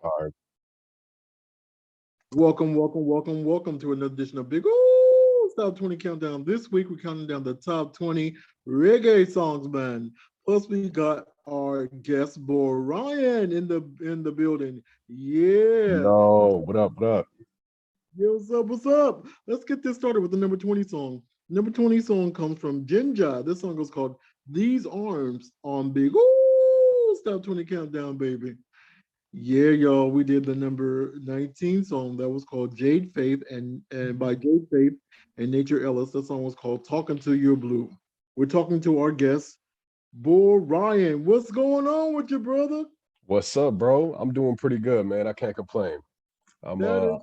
All right. Welcome to another edition of Big Old Top 20 Countdown. This week we're counting down the top 20 reggae songs, man. Plus we got our guest boy Ryan in the building. Yeah. Yo, what up? What up? Yo, what's up? Let's get this started with the number 20 song. Number 20 song comes from Jinja. This song is called These Arms on Big Old Top 20 Countdown, baby. Yeah, y'all, we did the number 19 song that was called Jade Faith and by Jade Faith and Nature Ellis. That song was called Talking to Your Blue. We're talking to our guest, Bull Ryan. What's going on with you, brother? What's up, bro? I'm doing pretty good, man. I can't complain. I'm That is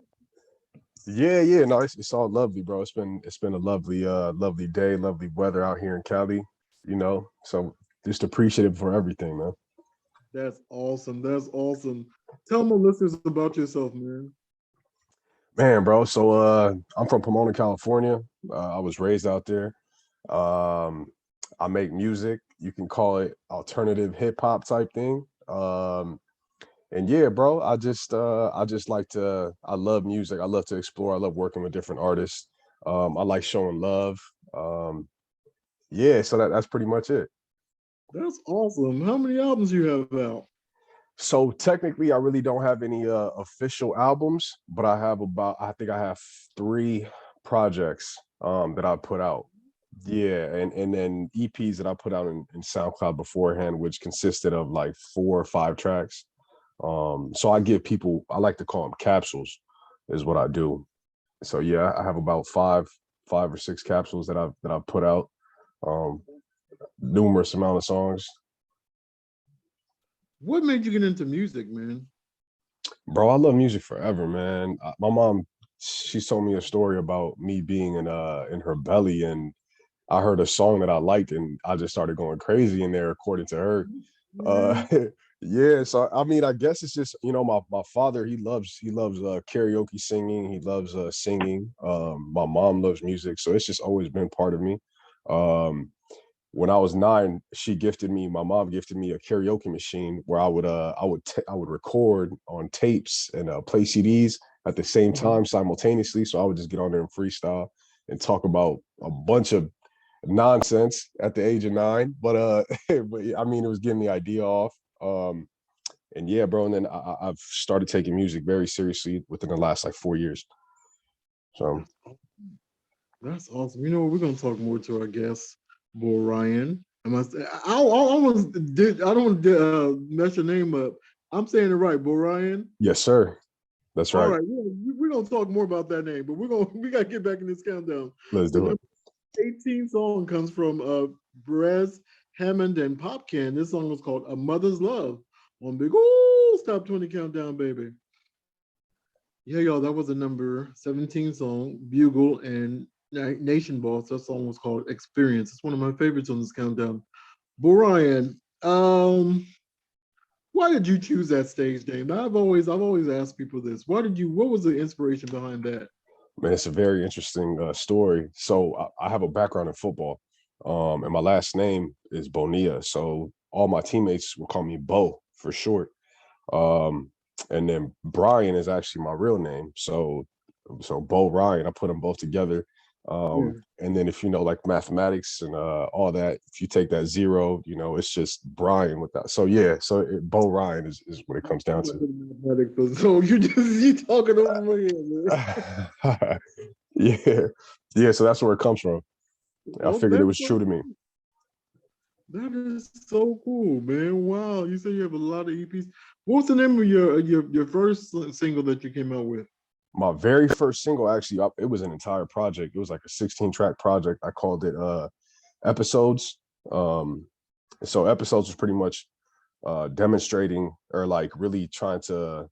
yeah, no, it's all lovely, bro. It's been a lovely day, lovely weather out here in Cali, So just appreciative for everything, man. that's awesome. That's awesome. Tell my listeners about yourself, man. Man, bro. So I'm from Pomona, California. I was raised out there. Um I make music. You can call it alternative hip hop type thing. And yeah, bro, I just like to I love music. I love to explore. I love working with different artists. I like showing love. Um, yeah, so that's pretty much it. That's awesome. How many albums you have out? So technically I really don't have any official albums, but I think I have three projects that I put out. Yeah, and then EPs that I put out in SoundCloud beforehand, which consisted of like 4 or 5 tracks. So I like to call them capsules, is what I do. So yeah, I have about five or six capsules that I've put out. Um, Numerous amount of songs. What made you get into music, man? Bro, I love music forever, man. My mom, she told me a story about me being in her belly, and I heard a song that I liked, and I just started going crazy in there, according to her. Uh, Man, yeah, so I mean, I guess it's just my father. He loves karaoke singing. He loves singing. My mom loves music, so it's just always been part of me. Um, when I was 9, my mom gifted me a karaoke machine where I would record on tapes and play CDs at the same time simultaneously. So I would just get on there and freestyle and talk about a bunch of nonsense at the age of 9. But but I mean, it was getting the idea off. Um, and yeah, bro. And then I've started taking music very seriously within the last like 4 years. So that's That's awesome. You know what? We're gonna talk more to our guest, Bull Ryan. I must. I almost did. I don't mess your name up. I'm saying it right, Bull Ryan. yes, sir. That's All right. right, we're gonna talk more about that name, but we gotta get back in this countdown. Let's The do it. number 18 song comes from Brez Hammond and Popkin. This song was called "A Mother's Love" on Big Ooh Stop 20 Countdown, baby. Yeah, y'all, that was a number 17 song, Bugle and Nation Boss. That song was called Experience. It's one of my favorites on this countdown. Brian, why did you choose that stage name? I've always asked people this. What was the inspiration behind that? Man, it's a very interesting story. So I have a background in football, and my last name is Bonilla. So all my teammates will call me Bo for short. Um, and then Brian is actually my real name. So Bo Ryan, I put them both together. Yeah. And then if you know like mathematics and all that, if you take that zero, it's just Brian with that. So yeah, Bo Ryan is what it comes I'm down not to. good at mathematics, so you talking over my head, man. Yeah, yeah. So that's where it comes from. I Oh, figured it that's was so true to me. that is so cool, man. Wow. You say you have a lot of EPs. What's the name of your first single that you came out with? My very first single, actually, it was an entire project. It was like a 16-track project. I called it Episodes. Um, so Episodes was pretty much demonstrating or like really trying to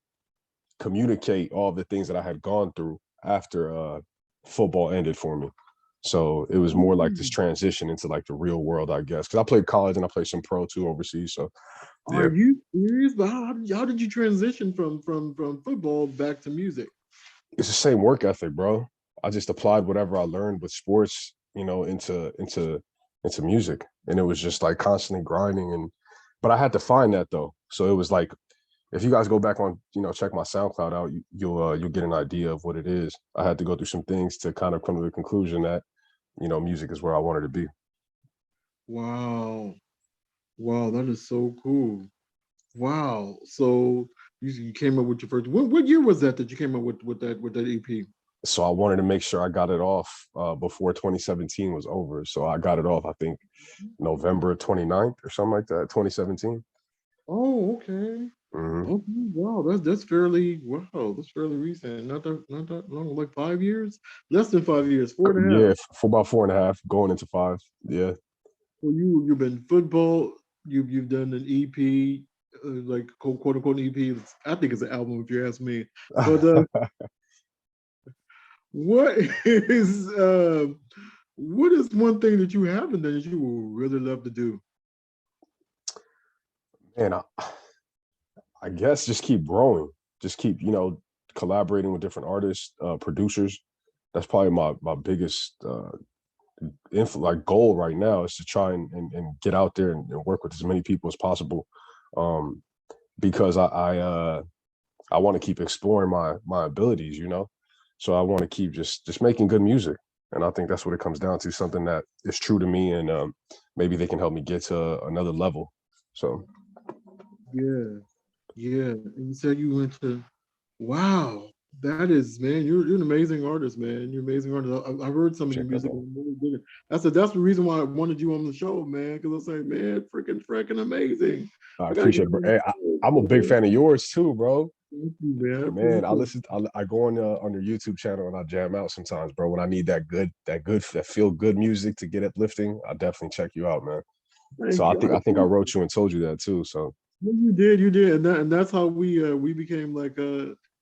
communicate all the things that I had gone through after football ended for me. So it was more like this Mm. transition into like the real world, I guess. Because I played college and I played some pro too overseas. So Are yeah, you serious? But how did you transition from football back to music? it's the same work ethic, bro. I just applied whatever I learned with sports, into music, and it was just like constantly grinding. And but I had to find that though. So it was like if you guys go back on, check my SoundCloud out, you'll get an idea of what it is. I had to go through some things to kind of come to the conclusion that, music is where I wanted to be. Wow. Wow, that is so cool. Wow. So you came up with your first. What year was that you came up with that EP? So I wanted to make sure I got it off before 2017 was over. So I got it off, I think, November 29th or something like that, 2017. Oh, okay. Mm-hmm. Okay, wow, that's fairly that's fairly recent. Not that long, like 5 years, less than 5 years, 4.5. Yeah, for about 4.5, going into 5. Yeah. Well, you've been football. You've done an EP, like quote unquote EP. I think it's an album if you ask me. But what is what is one thing that you haven't done that you would really love to do? Man, I guess just keep growing, just keep, collaborating with different artists, producers. That's probably my biggest like goal right now, is to try and get out there and work with as many people as possible, because I want to keep exploring my abilities, so I want to keep just making good music, and I think that's what it comes down to, something that is true to me, and maybe they can help me get to another level. So Yeah, and you said you went to. Wow, that is, man, you're an amazing artist, man. You're an amazing artist. I've heard some of your check that music. out. And I'm really digging. That's the reason why I wanted you on the show, man. Because I say, man, freaking amazing. I I gotta get appreciate it, bro. you Hey, I'm a on the big show, man. fan of yours too, bro. Thank you, man. I Man, appreciate I go on your YouTube channel and I jam out sometimes, bro. When I need that feel good music to get uplifting, I definitely check you out, man. it. So Thank you. I think I wrote you and told you that too. So Yeah, you did, and that's how we became like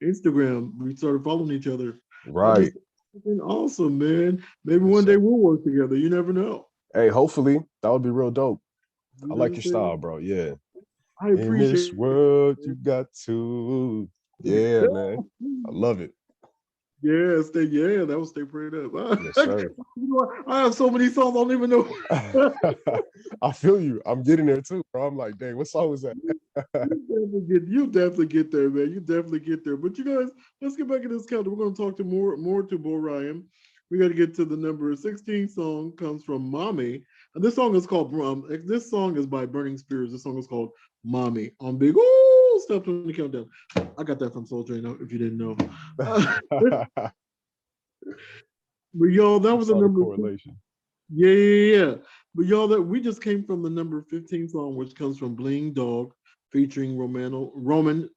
Instagram. We started following each other. That is right. freaking awesome, man. Maybe Yes, one day sir. we'll work together. You never know. Hey, hopefully that would be real dope. You I know what like I'm your saying? style, bro. Yeah. I In this appreciate world, you got to. Yeah, it. man. I love it. Yeah, that was Stay Prayed Up. Yes, sir. I have so many songs, I don't even know. I feel you. I'm getting there too, bro. I'm like, dang, what song was that? You definitely get there, man. You definitely get there. But you guys, let's get back in this calendar. We're going to talk to more to Bo Ryan. We got to get to the number 16 song. Comes from Mommy, and this song is called. This song is by Burning Spears. This song is called Mommy on Big Step 20 Countdown. I got that from Soul Train. If you didn't know. But y'all, that I was a saw the number. correlation. Yeah. But y'all, that we just came from the number 15 song, which comes from Bling Dog, featuring Romain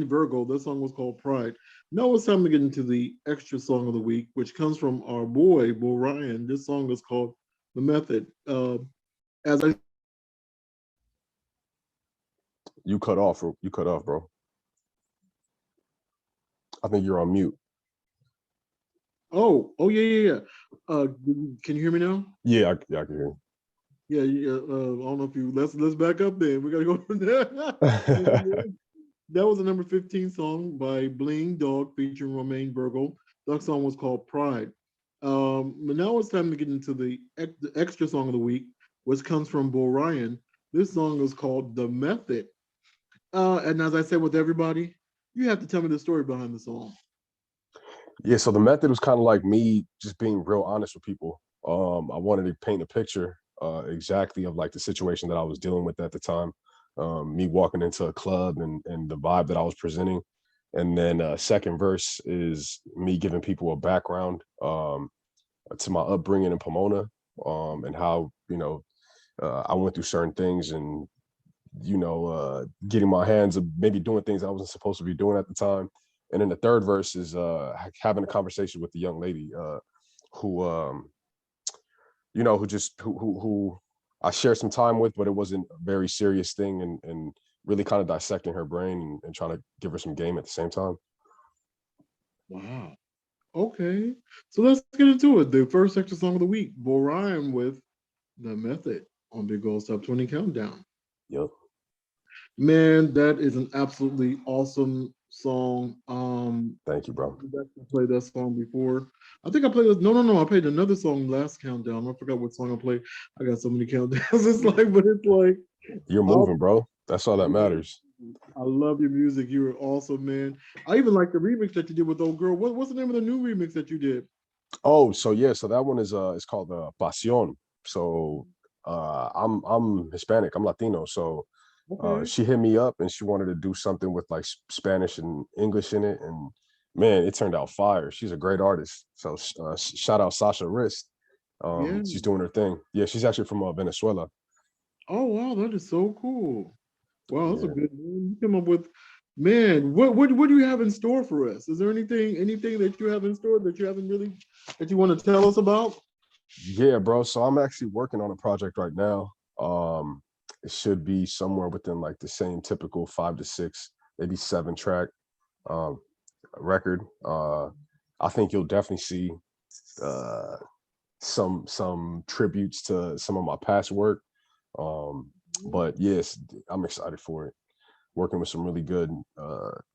Virgo. This song was called Pride. Now it's time to get into the extra song of the week, which comes from our boy, Bo Ryan. This song is called The Method. As I You cut off, bro. I think you're on mute. Oh yeah. Can you hear me now? Yeah, I can hear you. Yeah. I don't know if you let's back up then. We gotta go from there. That was the number 15 song by Bling Dog featuring Romain Virgo. That song was called Pride. But now it's time to get into the extra song of the week, which comes from Bo Ryan. This song is called The Method. And as I said with everybody, you have to tell me the story behind the song. Yeah, so The Method was kind of like me just being real honest with people. I wanted to paint a picture exactly of like the situation that I was dealing with at the time. Me walking into a club and the vibe that I was presenting. And then second verse is me giving people a background to my upbringing in Pomona, and how, I went through certain things, and, getting my hands of maybe doing things I wasn't supposed to be doing at the time. And then the third verse is having a conversation with the young lady who, who I shared some time with, but it wasn't a very serious thing, and really kind of dissecting her brain and trying to give her some game at the same time. Wow. Okay. So let's get into it. The first extra song of the week, Bo Ryan with The Method on Big Gold Top 20 Countdown. Yep. Man, that is an absolutely awesome song. Thank you, bro. I played that song before. I think I played this. No. I played another song last countdown. I forgot what song I played. I got so many countdowns. It's like, but it's like You're moving, bro. That's all that matters. I love your music. You were awesome, man. I even like the remix that you did with Old Girl. What's the name of the new remix that you did? Oh, so yeah, so that one is it's called Pasión. So I'm Hispanic, I'm Latino. So Okay. she hit me up and she wanted to do something with like Spanish and English in it, and man, it turned out fire. She's a great artist. So shout out Sasha Wrist. Yeah. She's doing her thing. Yeah, she's actually from Venezuela. Oh wow, that is so cool. Wow, that's a Yeah. good one. You came up with, man. What do you have in store for us? Is there anything that you have in store that you haven't really that you want to tell us about? Yeah, bro. So I'm actually working on a project right now. It should be somewhere within like the same typical 5 to 6, maybe 7 track um record. I think you'll definitely see uh some tributes to some of my past work. Um, but yes, I'm excited for it. Working with some really good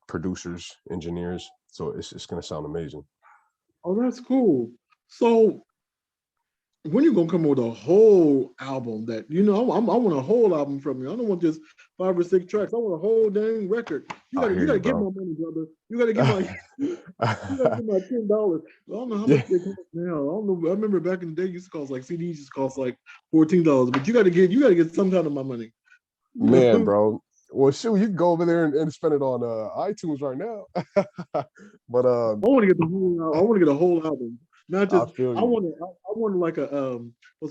producers, engineers. So it's gonna sound amazing. Oh, that's cool. So when you gonna come up with a whole album that I want a whole album from you. I don't want just 5 or 6 tracks. I want a whole dang record. You I gotta hear you gotta you, get my bro. money, brother. You gotta get my you gotta get my $10. I don't know how Yeah, much they cost now. I don't know. I remember back in the day, it used to cost like CDs used to cost like $14. But you gotta get some kind of my money. You man, know, bro. Well, shoot, you can go over there and spend it on iTunes right now. But I want to get a whole album, not I just. feel I you. want to. I want like a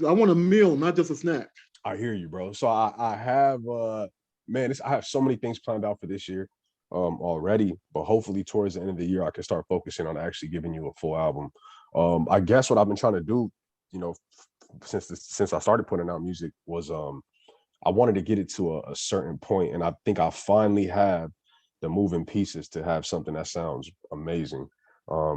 I want a meal, not just a snack. I hear you, bro. So I have man, I have so many things planned out for this year already, but hopefully towards the end of the year I can start focusing on actually giving you a full album. I guess what I've been trying to do, you know, since I started putting out music was I wanted to get it to a certain point, and I think I finally have the moving pieces to have something that sounds amazing.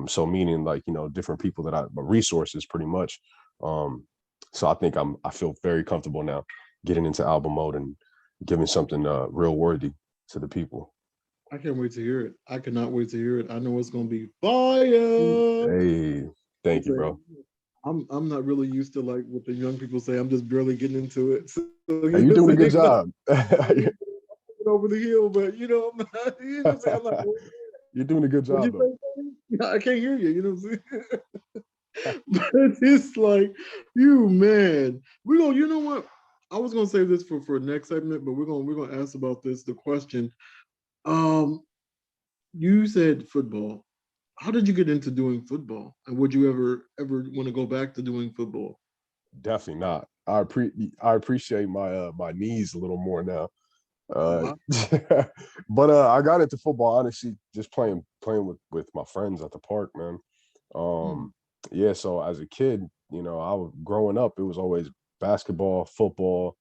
So meaning like, different people that resources pretty much. Um, so I think I feel very comfortable now getting into album mode and giving something real worthy to the people. I can't wait to hear it. I cannot wait to hear it. I know it's gonna be fire. Hey, thank you, Listen, bro. I'm not really used to like what the young people say. I'm just barely getting into it. So Hey, you you're know doing what a I'm good saying? job. Over the hill, but I'm not, you know what I'm saying? I'm like, You're doing a good what job you though. say? I can't hear you, you know what I'm saying? But it's like, you man. You know what? I was gonna save this for next segment, but we're gonna ask about this. The question. Um, you said football. How did you get into doing football? And would you ever want to go back to doing football? Definitely not. I appreciate my knees a little more now. Uh, Wow. but I got into football honestly just playing with my friends at the park, man. Hmm. Um, yeah, so as a kid, I was growing up, it was always basketball, football,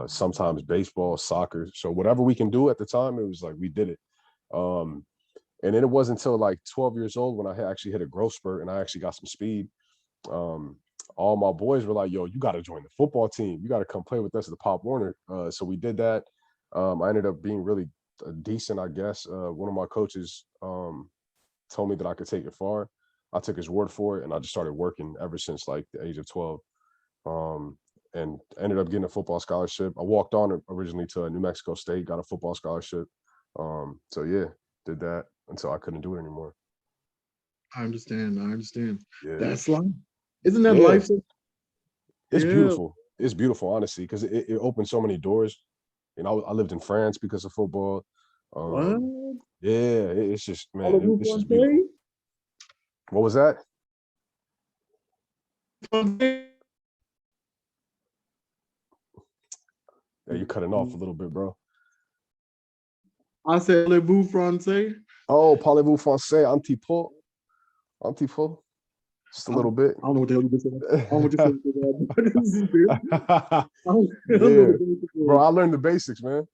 sometimes baseball, soccer. So whatever we can do at the time, it was like we did it. Um, and then it wasn't until like 12 years old when I actually hit a growth spurt and I actually got some speed. um, all my boys were like, "Yo, you got to join the football team. You got to come play with us at the Pop Warner." So we did that. I ended up being really decent, I guess. One of my coaches told me that I could take it far. I took his word for it, and I just started working ever since like the age of 12. Um, and ended up getting a football scholarship. I walked on originally to New Mexico State, got a football scholarship. So yeah, did that until I couldn't do it anymore. I understand. I understand. Yeah, That's life. Isn't that yeah. life? It's Yeah. beautiful. It's beautiful, honestly, because it opened so many doors. I lived in France because of football. Um, What? yeah, it's just man, Parlez-vous it's just beautiful. français? What was that? Français? Yeah, you're cutting off a little bit, bro. I said, parlez-vous français? Oh, parlez-vous français? Un petit peu, just a little bit. I don't know what the hell you just said. I don't know what you said to that, but this is weird. I don't know Yeah, the difference bro, between. I learned the basics, man.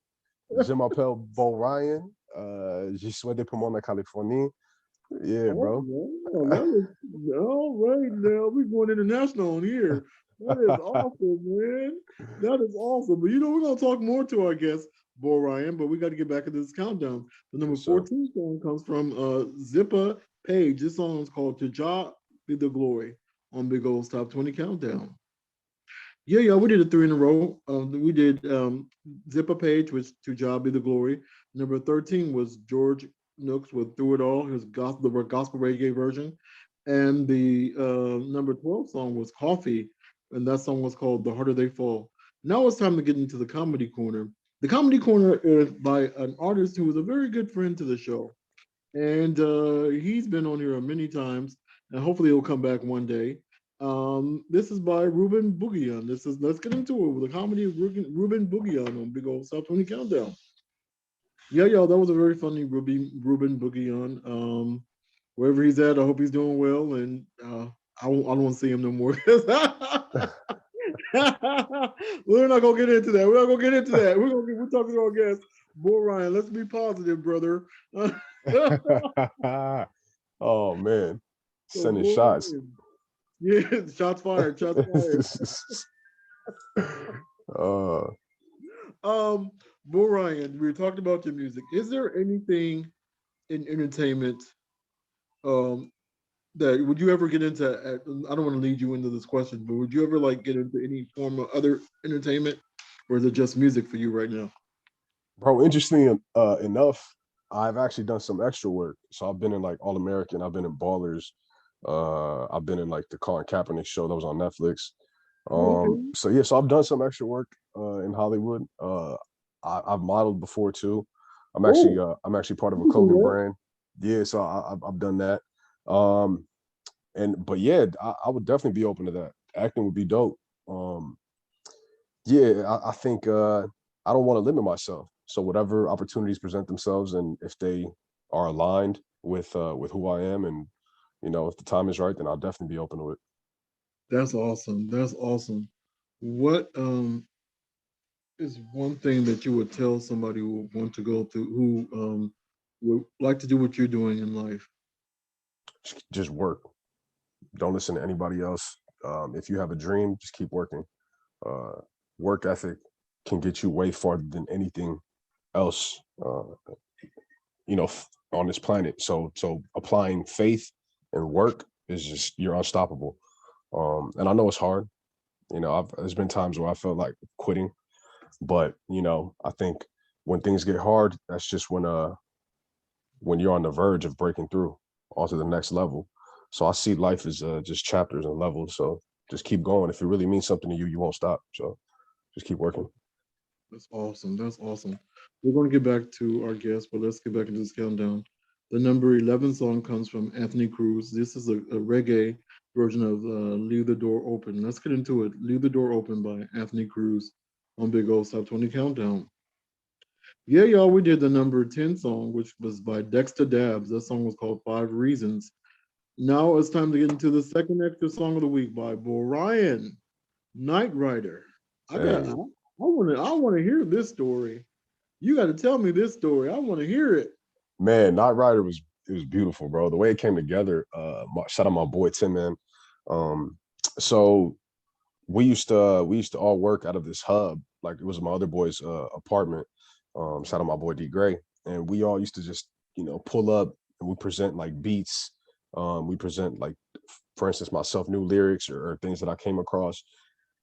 Je m'appelle Bo Ryan. Je suis de Pomona, Californie. Yeah, Oh, bro. wow. That is all right now. We're going international on here. That is awesome, man. That is awesome. But we're gonna talk more to our guest, Bo Ryan, but we got to get back into this countdown. The number Yes, sir. 14 song comes from Zippa Page. This song is called To Jah Be the Glory on Big Old's Top 20 Countdown. Yeah, we did it three in a row. We did Zipper Page, which To Job Be the Glory. Number 13 was George Nooks with Through It All, his gospel reggae version. And the number 12 song was Coffee, and that song was called The Harder They Fall. Now it's time to get into the comedy corner. The comedy corner is by an artist who is a very good friend to the show. And he's been on here many times, and hopefully he'll come back one day. This is by Ruben Boogion. Let's get into it with the comedy of Ruben Boogion on Big Old South 20 Countdown. Yeah, y'all, that was a very funny Ruben Boogion. Wherever he's at, I hope he's doing well, and I don't want to see him no more. We're not gonna get into that. We're talking to our guest, Bo Ryan. Let's be positive, brother. Oh man, So, sending Bo shots. Ryan. Yeah, shots fired. Shots fired. uh, Bo Ryan, we were talking about your music. Is there anything in entertainment that would you ever get into? I don't want to lead you into this question, but would you ever like get into any form of other entertainment, or is it just music for you right now? bro, interesting enough, I've actually done some extra work. So I've been in like All American. I've been in Ballers. I've been in like the Colin Kaepernick show that was on Netflix. Okay. So yeah, so I've done some extra work in Hollywood. I've modeled before too. Oh, I'm actually part of a you do clothing that. brand. Yeah, so I've done that. Um, but yeah, I would definitely be open to that. Acting would be dope. Um, yeah, I think I don't want to limit myself. So whatever opportunities present themselves, and if they are aligned with who I am, and if the time is right, then I'll definitely be open to it. That's awesome. That's awesome. What is one thing that you would tell somebody who would want to go through, who would like to do what you're doing in life? Just work. Don't listen to anybody else. If you have a dream, just keep working. Uh, Work ethic can get you way farther than anything else. On this planet. So applying faith and work is just you're unstoppable. And I know it's hard. There's been times where I felt like quitting, but I think when things get hard, that's just when you're on the verge of breaking through onto the next level. So I see life as just chapters and levels. So just keep going. If it really means something to you, you won't stop. So just keep working. That's awesome. That's awesome. We're going to get back to our guest, but let's get back into this countdown. The number 11 song comes from Anthony Cruz. This is a reggae version of Leave the Door Open. Let's get into it. Leave the Door Open by Anthony Cruz on Big O Top 20 Countdown. Yeah, y'all, we did the number 10 song, which was by Dexter Dabbs. That song was called Five Reasons. Now it's time to get into the second extra song of the week by Bo Ryan, Night Rider. I got Hey, I want to hear this story. You got to tell me this story. I want to hear it. man, Night Rider was it was beautiful, bro. The way it came together. Shout out my boy Tim, man. Um, so we used to all work out of this hub, like it was my other boy's apartment. Shout out my boy D Gray, and we all used to just pull up and we present like beats. We present like, for instance, myself new lyrics or things that I came across,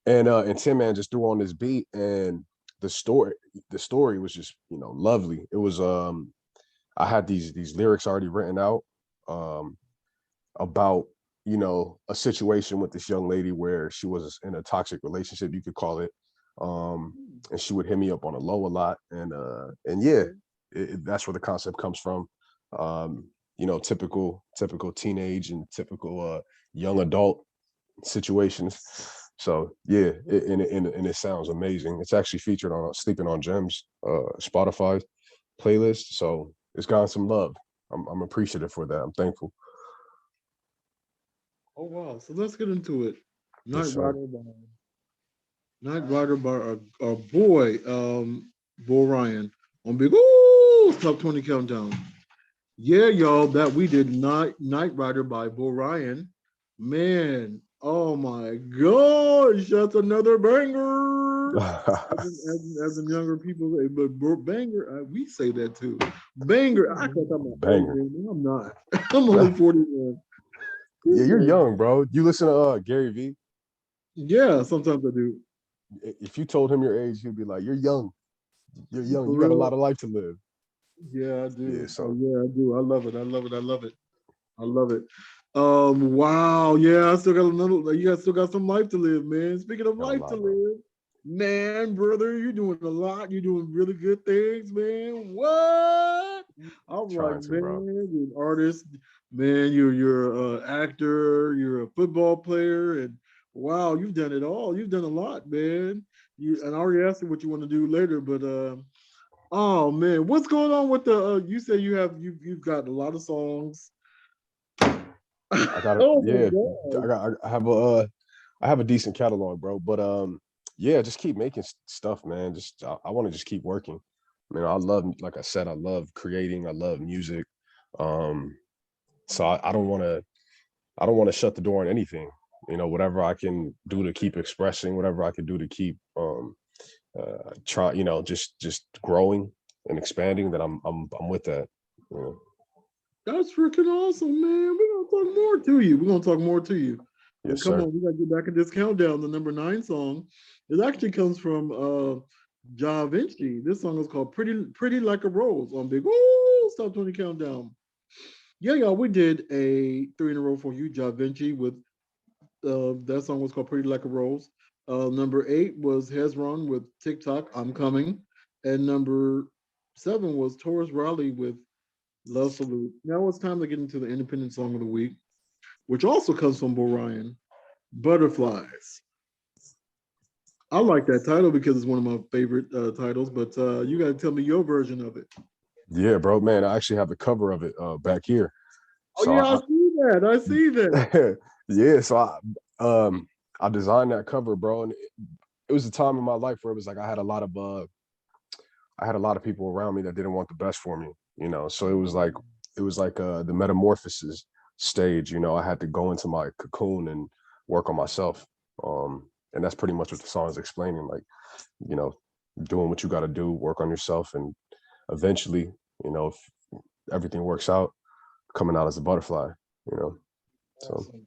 and Tim Man just threw on this beat, and the story the story was just lovely. It was I had these lyrics already written out um about a situation with this young lady where she was in a toxic relationship, you could call it. And she would hit me up on a low a lot, and yeah, Okay. that's where the concept comes from. Typical teenage and typical young adult situations. So yeah, and it sounds amazing. It's actually featured on Sleeping on Gems Spotify playlist, so it's gotten some love. I'm appreciative for that. I'm thankful. Oh wow. So let's get into it. Yes, Night sir. Rider by Night Rider by our boy Bo Ryan on Big Ooh Top 20 Countdown. Yeah, y'all, that we did Night Rider by Bo Ryan. Man, oh my gosh, that's another banger. As in younger people say, but banger, we say that too. Banger. I thought I'm old, Banger. man. I'm not. I'm only 41. Yeah, Good you're Lord. young, bro. You listen to Gary V. Yeah, sometimes I do. if you told him your age, he'd be like, "You're young. You're young. For You got a real. lot of life to live." Yeah, I Yeah. do. So Yeah, I do. I love it. I love it. I love it. I love it. Wow. Yeah, I still got another. You guys still got some life to live, man. Speaking of got a life to lot, bro. live, man, brother, you're doing a lot. You're doing really good things, man. What? All right, Trying to, bro. man. You're an artist, man. You're an actor. You're a football player, and wow, you've done it all. You've done a lot, man. You and I already asked you what you want to do later, but oh man, what's going on with the? You say you've got a lot of songs. I got it. Oh my Yeah, god. I have a decent catalog, bro. But yeah, just keep making stuff, man. Just I want to just keep working. I love, like I said, I love creating. I love music. Um, so I don't want to shut the door on anything. Whatever I can do to keep expressing, whatever I can do to keep try, just growing and expanding. That I'm with that. You know? That's freaking awesome, man. We're gonna talk more to you. We're gonna talk more to you. Well, Yes, come sir. on, we gotta get back in this countdown. The number 9 song. It actually comes from Ja Vinci. This song is called Pretty Like a Rose on Big Top 20 Countdown. Yeah, y'all, we did a 3 in a row for you, Ja Vinci, with that song was called Pretty Like a Rose. Number 8 was Hezron with TikTok, I'm Coming. And number 7 was Taurus Riley with Love Salute. Now it's time to get into the independent song of the week, which also comes from Bo Ryan, Butterflies. I like that title because it's one of my favorite titles, but you got to tell me your version of it. Yeah, bro, man. I actually have the cover of it back here. Oh, So yeah, I see that. I see that. yeah, so I designed that cover, bro, and it was a time in my life where it was like I had a lot of people around me that didn't want the best for me, So it was like the metamorphosis stage, I had to go into my cocoon and work on myself. And that's pretty much what the song is explaining, like, you know, doing what you got to do, work on yourself, and eventually, if everything works out, coming out as a butterfly, you know. So Awesome.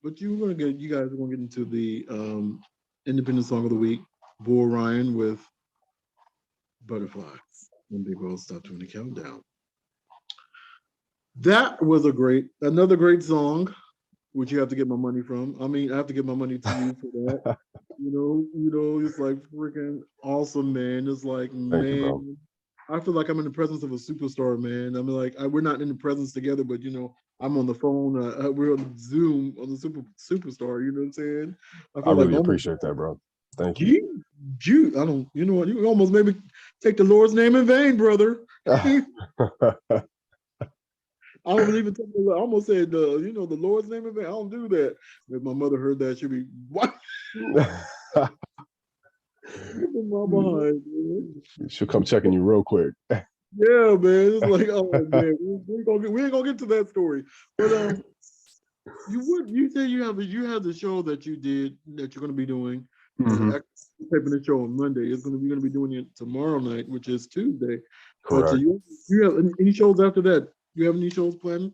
But you guys are gonna get into the independent song of the week, Bull Ryan with Butterflies. When Big Old Stop 20 Countdown. That was another great song, which you have to get my money from. I mean, I have to give my money to you for that. It's like freaking awesome, man. It's like, thank you, bro. man, I feel like I'm in the presence of a superstar, man. I mean, like, we're not in the presence together, but I'm on the phone. We're on Zoom on the superstar. You know what I'm saying? I I feel like, really oh my appreciate that, bro. Thank you. I don't. You know what? You almost made me take the Lord's name in vain, brother. I don't even take I almost said the Lord's name in vain. I don't do that. If my mother heard that, she'd be what? Behind, She'll come checking you real quick. yeah, man. It's like, oh man, we ain't gonna get to that story. But you say you have the show that you did that you're gonna be doing, and Mhm. taping the show on Monday. You're gonna be doing it tomorrow night, which is Tuesday. But Correct. you have any shows after that? You have any shows planned?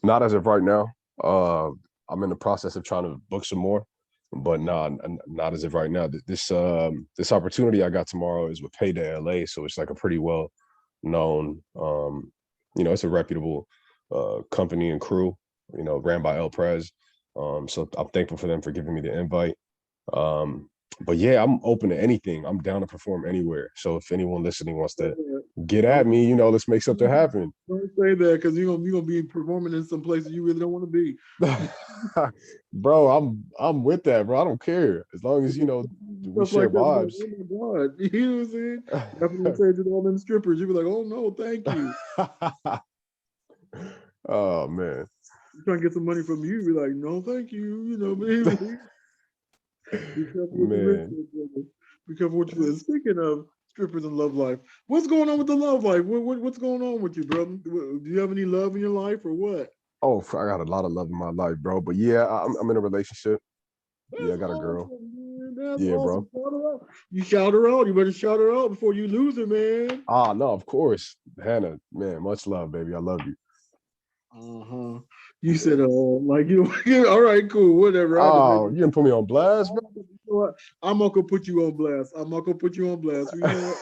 Not as of right now. I'm in the process of trying to book some more, but nah, not as of right now. This opportunity I got tomorrow is with Payday LA, so it's like a pretty well known, it's a reputable company and crew, ran by El Prez. So I'm thankful for them for giving me the invite. Um, but yeah, I'm open to anything. I'm down to perform anywhere. So if anyone listening wants to get at Don't me, let's make something happen. don't say that because you're gonna be performing in some places you really don't want to be. Bro, I'm with that, bro. I don't care as long as we Stuff share like that. You're like, vibes. oh my God. You know what I'm saying? Definitely say to all them strippers, you'd be like, oh no, thank you. Oh man, You're trying to get some money from you, be like, no, thank you. Be careful what you wish man. for. Be careful what you wish. Speaking of strippers and love life, what's going on with the love life? What's going on with you, brother? Do you have any love in your life or what? Oh, I got a lot of love in my life, bro. But yeah, I'm in a relationship. Yeah, I That's got a girl. awesome, man. That's Yeah, awesome. bro. Shout her out. You shout her out. You better shout her out before you lose her, man. Ah, no, of course, Hannah. Man, much love, baby. I love you. Uh-huh. You said, like, all right, cool, whatever. I had to make Oh, you didn't put me on blast, bro. what? I'm not gonna put you on blast. I'm not gonna put you on blast. You know what?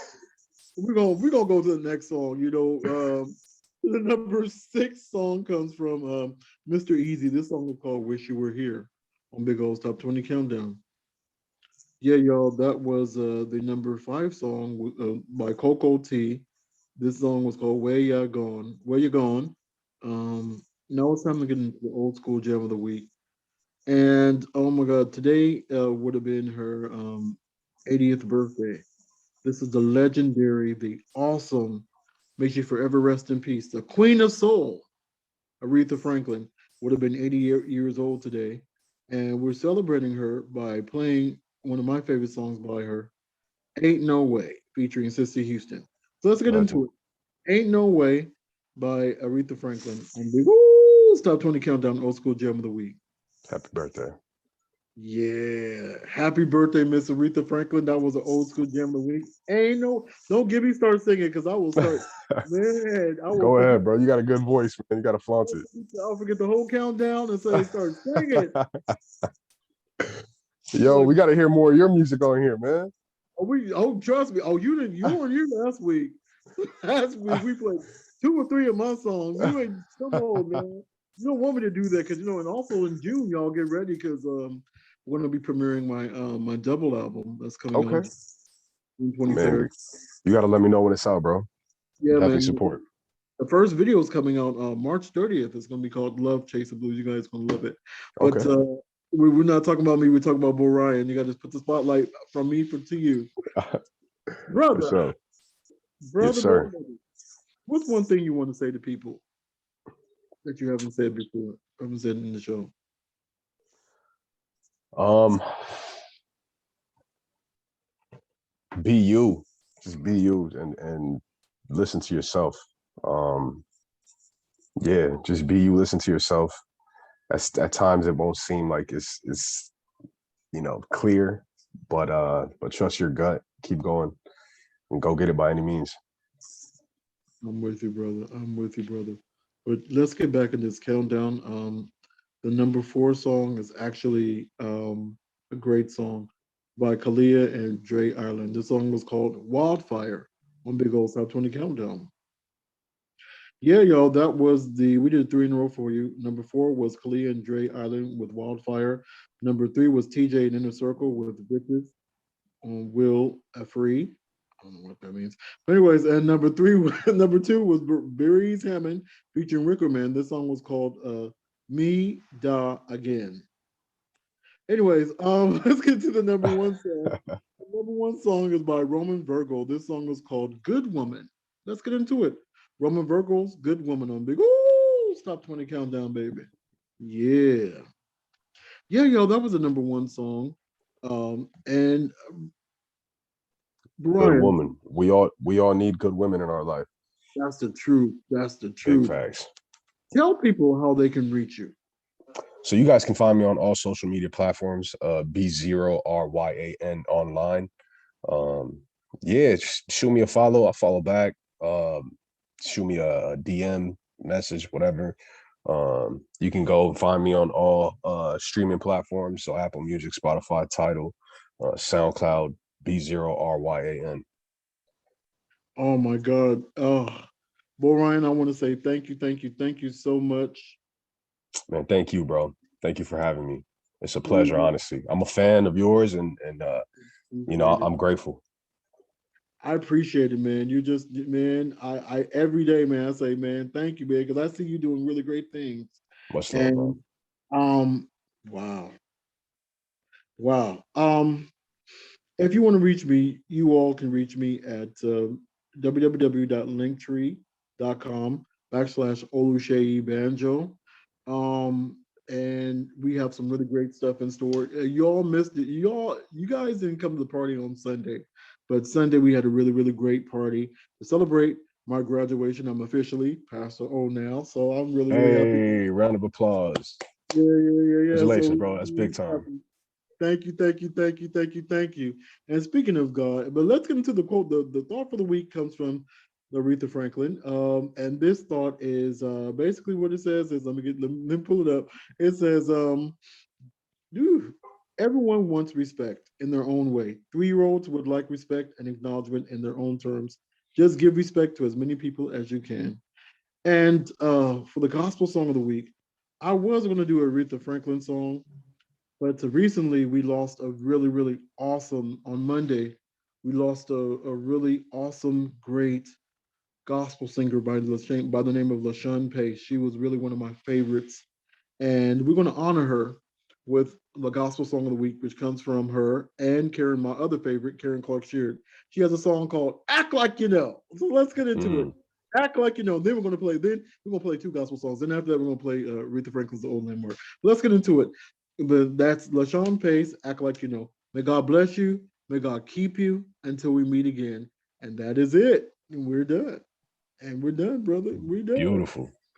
We're gonna go to the next song. The number 6 song comes from Mr. Easy. This song is called "Wish You Were Here" on Big O's Top 20 Countdown. Yeah, y'all, that was the number 5 song by Coco T. This song was called "Where Ya Gone." Where You Gone? Now it's time to get into the old school jam of the week. And oh my God, today would have been her 80th birthday. This is the legendary, the awesome, may she forever rest in peace, the Queen of Soul, Aretha Franklin, would have been 80 years old today. And we're celebrating her by playing one of my favorite songs by her, Ain't No Way, featuring Sister Houston. So let's get into Legend. it. Ain't No Way by Aretha Franklin on the Woo! Top 20 Countdown Old School Gem of the Week. Happy birthday. Yeah. Happy birthday, Miss Aretha Franklin. That was an old school gem of the week. Ain't no, don't get me start singing because I will start, man, I will Go forget, ahead, bro. You got a good voice, man. You got to flaunt it. I'll forget the whole countdown and say start singing. Yo, Like, we got to hear more of your music on here, man. trust me. Oh, you weren't here last week. Last week we played 2 or 3 of my songs. You ain't come on, man. You don't want me to do that because and also in June, y'all get ready because we're gonna be premiering my double album that's coming Okay. out June Man, 23rd. you got to let me know when it's out, bro. Yeah, Definitely man. support. The first video is coming out March 30th. It's gonna be called Love Chase the Blues. You guys gonna love it. But Okay. we're not talking about me. We're talking about Bo Ryan. You got to put the spotlight from me to you, For brother. sure. Yes, Brother, sir. what's one thing you want to say to people that you haven't said before? Haven't said in the show. Um, be you. Just be you and listen to yourself. Um, yeah, just be you. Listen to yourself. At times it won't seem like it's clear, but trust your gut. Keep going and go get it by any means. I'm with you, brother. I'm with you, brother. But let's get back in this countdown. The number 4 song is actually a great song by Kalia and Dre Ireland. This song was called Wildfire on Big Old Top 20 Countdown. Yeah, y'all, that was we did 3 in a row for you. Number 4 was Kalia and Dre Island with Wildfire. Number 3 was TJ and Inner Circle with Bitches on Will Free. I don't know what that means. But anyways, and number 2 was Barry's Hammond featuring Rickerman. This song was called Me Da Again. Anyways, let's get to the number 1 song. The number 1 song is by Roman Virgo. This song was called Good Woman. Let's get into it. Roman Virgo's Good Woman on Big Top 20 Countdown, baby. Yeah. Yeah, yo, that was the number 1 song. And Good Brian, woman. We all need good women in our life. that's the truth. That's the Big truth. facts. Tell people how they can reach you. So you guys can find me on all social media platforms, B0RYAN online. Yeah, shoot me a follow. I follow back. Shoot me a DM message, whatever. You can go find me on all streaming platforms. So Apple Music, Spotify, Tidal, SoundCloud, B0RYAN. Oh my God. Oh, Bo Ryan, I want to say thank you, thank you, thank you so much. Man, thank you, bro. Thank you for having me. It's a pleasure, Mhm. honestly. I'm a fan of yours and I'm grateful. I appreciate it, man. You just, man, I every day, man, I say, man, thank you, man, because I see you doing really great things. Much love, And bro. um, wow. Wow. If you want to reach me, you all can reach me at www.linktree.com/Oluseyi Banjo. And we have some really great stuff in store. Y'all missed it. You guys didn't come to the party on Sunday, but Sunday we had a really, really great party to celebrate my graduation. I'm officially Pastor O now, so I'm really, really happy. Hey, round of applause. Yeah. Congratulations, So bro. That's big time. thank you, thank you, thank you, thank you, thank you. And speaking of God, but let's get into the quote. The thought for the week comes from Aretha Franklin. And this thought is basically what it says is let me pull it up. It says, Everyone wants respect in their own way. 3-year-olds would like respect and acknowledgement in their own terms. Just give respect to as many people as you can. And for the gospel song of the week, I was going to do a Aretha Franklin song, but recently we lost a really, really awesome, on Monday, we lost a really awesome, great gospel singer by the name of LaShawn Pace. She was really one of my favorites. And we're going to honor her with the gospel song of the week, which comes from her and Karen, my other favorite, Karen Clark Sheard. She has a song called Act Like You Know. So let's get into it. Act Like You Know. Then we're going to play two gospel songs. Then after that, we're going to play Aretha Franklin's The Old Landmark. But let's get into it. But that's LaShawn Pace, Act Like You Know. May God bless you. May God keep you until we meet again. And that is it. And we're done. And we're done, brother. We're done. Beautiful.